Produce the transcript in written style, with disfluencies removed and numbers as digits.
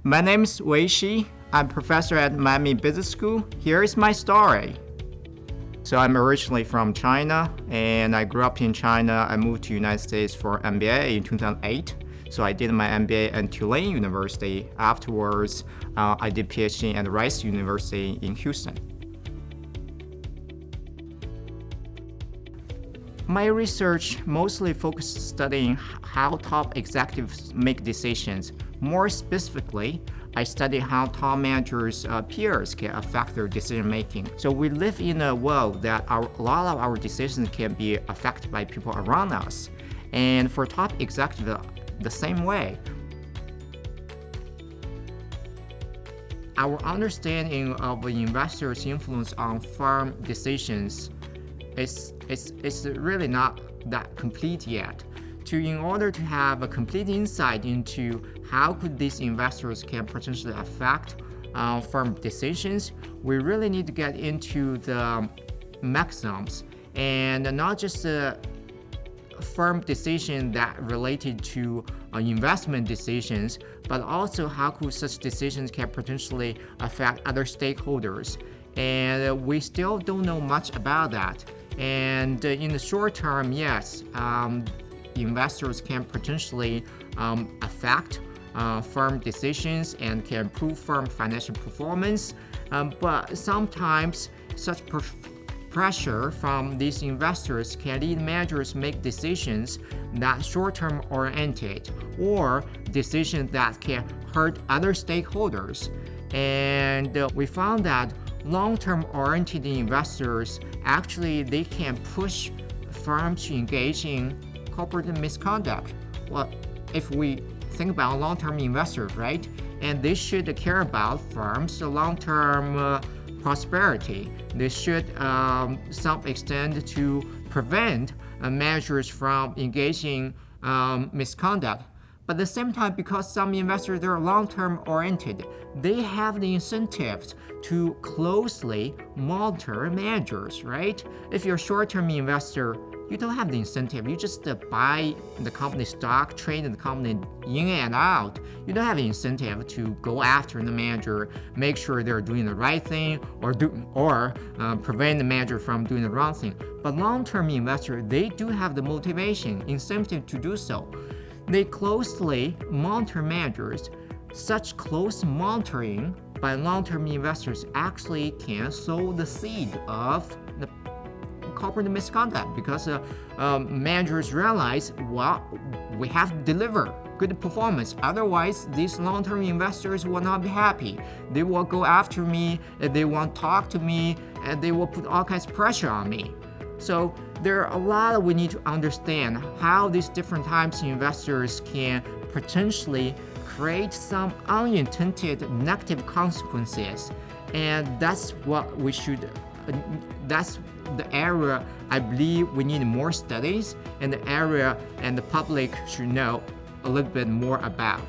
My name is Wei Shi. I'm a professor at Miami Business School. Here is my story. So I'm originally from China, and I grew up in China. I moved to United States for MBA in 2008. So I did my MBA at Tulane University. Afterwards, I did PhD at Rice University in Houston. My research mostly focused studying how top executives make decisions. More specifically, I study how top managers' peers can affect their decision making. So we live in a world that a lot of our decisions can be affected by people around us. And for top executives, the same way. Our understanding of the investor's influence on firm decisions is really not that complete yet. In order to have a complete insight into how could these investors can potentially affect firm decisions, we really need to get into the mechanisms and not just the firm decision that related to investment decisions, but also how could such decisions can potentially affect other stakeholders. And we still don't know much about that. And in the short term, yes, investors can potentially affect firm decisions and can improve firm financial performance. But sometimes such pressure from these investors can lead managers make decisions that short-term oriented or decisions that can hurt other stakeholders. And we found that long-term oriented investors actually they can push firms to engage in corporate misconduct. Well, if we think about long-term investors, right, and they should care about firms' long-term prosperity. They should, some extent, to prevent managers from engaging misconduct. But at the same time, because some investors they're long-term oriented, they have the incentives to closely monitor managers, right? If you're a short-term investor, you don't have the incentive. You just buy the company stock, trade the company in and out. You don't have the incentive to go after the manager, make sure they're doing the right thing, or prevent the manager from doing the wrong thing. But long-term investors, they do have the motivation, incentive to do so. They closely monitor managers. Such close monitoring by long-term investors actually can sow the seed of the corporate misconduct because managers realize, well, we have to deliver good performance. Otherwise, these long-term investors will not be happy. They will go after me, they won't talk to me, and they will put all kinds of pressure on me. So there are a lot we need to understand how these different types of investors can potentially create some unintended negative consequences. And that's what we should, that's the area I believe we need more studies and the area and the public should know a little bit more about.